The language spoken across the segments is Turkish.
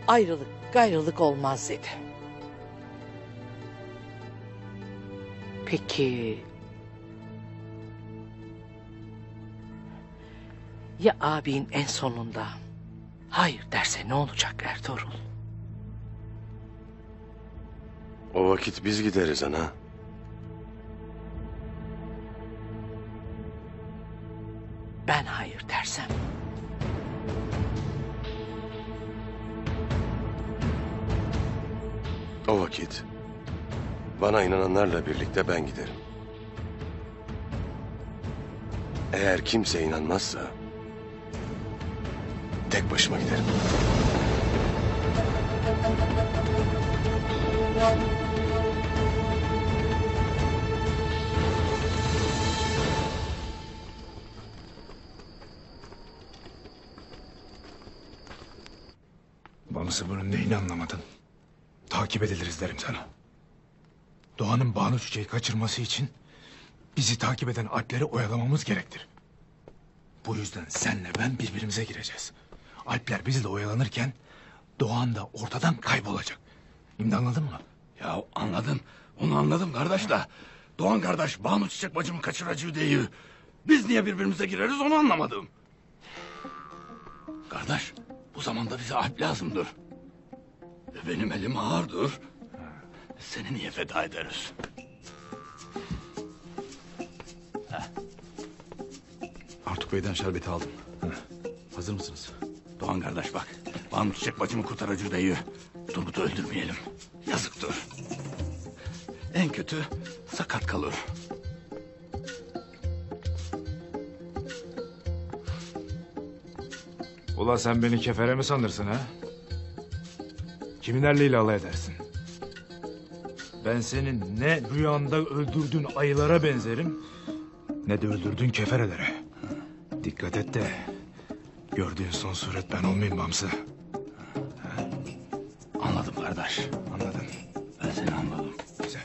ayrılık gayrılık olmaz dedi. Peki ya abin en sonunda hayır derse ne olacak Ertuğrul? O vakit biz gideriz ana. Ben hayır dersem? O vakit bana inananlarla birlikte ben giderim. Eğer kimse inanmazsa tek başıma giderim. Bamsı bunun neyini anlamadın? Takip ediliriz derim sana. Doğan'ın Banu Çiçeği kaçırması için bizi takip eden Alpleri oyalamamız gerektir. Bu yüzden senle ben birbirimize gireceğiz. Alpler bizle oyalanırken Doğan da ortadan kaybolacak. Şimdi anladın mı? Ya anladım. Onu anladım kardeş de. Doğan kardeş Banu Çiçek bacımı kaçıracağı değil. Biz niye birbirimize gireriz onu anlamadım. Kardeş bu zamanda bize Alp lazımdır. Benim elim ağırdır. Seni niye feda ederiz? Artuk Bey'den şerbeti aldım. Hazır mısınız? Doğan kardeş bak. Banu Çiçek bacımı kurtarıcı değil. Turgut'u öldürmeyelim. Yazıktır. En kötü sakat kalır. Ula sen beni kefere mi sanırsın ha? Kimin erliğiyle alay edersin? Ben senin ne rüyanda öldürdüğün ayılara benzerim... ...ne de öldürdüğün keferelere. Dikkat et de gördüğün son suret ben olmayayım Bamsı. Anladım kardeş. Anladın. Ben seni anladım. Güzel.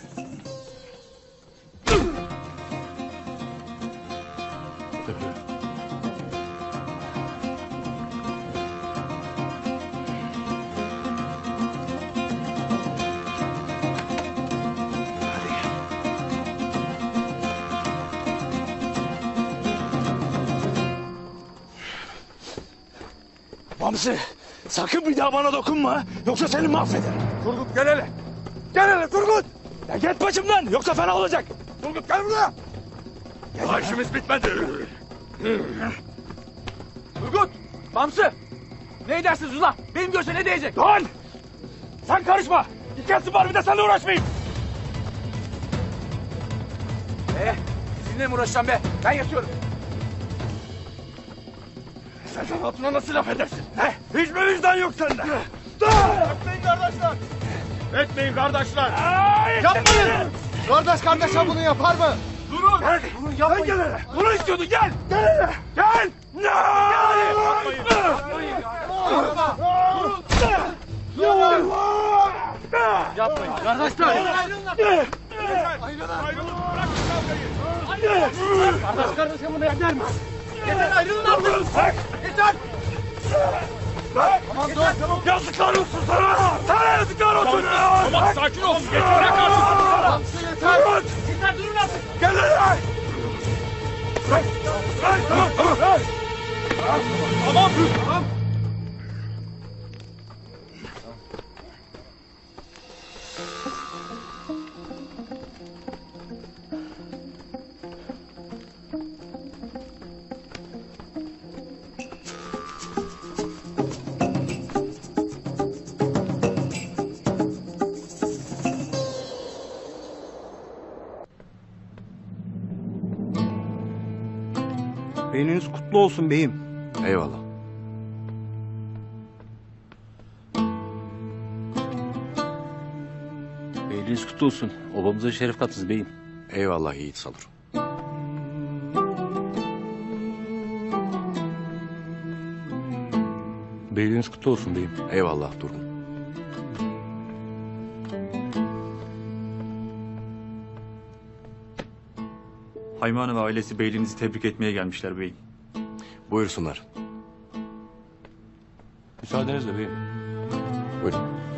Bamsı sakın bir daha bana dokunma. Yoksa seni mahvederim. Turgut gel hele. Gel hele Turgut. Ya git başımdan yoksa fena olacak. Turgut gel buraya. Daha işimiz bitmedi. Turgut. Bamsı. Ne edersiniz ulan? Benim görse ne diyecek? Doğan. Sen karışma. İkisi var bir de seninle uğraşmayayım. Sizinle mi uğraşacağım be? Ben yatıyorum. Sen hatuna nasıl laf edersin? He? Hiç mi vicdan yok sende? Etmeyin kardeşler! Etmeyin kardeşler! Yapmayın! Kardeş kardeşe bunu yapar mı? Durun! Bunu yapmayın! Gel hele! Bunu istiyordun gel! Gel hele! Gel! Yapmayın! Yapmayın kardeşler! Ayrılın! Bırakın kavgayı! Kardeş kardeşe bunu eder mi? Yeter ayrılın artık! Yeter! Tamam dur tamam. Yazıklar olsun sana! Sana yazıklar olsun! Tamam sakin ol! Bırak artık! Yeter! Yeter durun artık! Gel lan! Tamam tamam! Tamam! Tamam! Beyniniz kutlu olsun beyim. Eyvallah. Beyliğiniz kutlu olsun. Obamıza şeref kattınız beyim. Eyvallah Yiğit Salur. Beyliğiniz kutlu olsun beyim. Eyvallah Durgun. Haymanı ve ailesi beyliğinizi tebrik etmeye gelmişler beyim. Buyursunlar. Müsaadenizle beyim. Buyurun.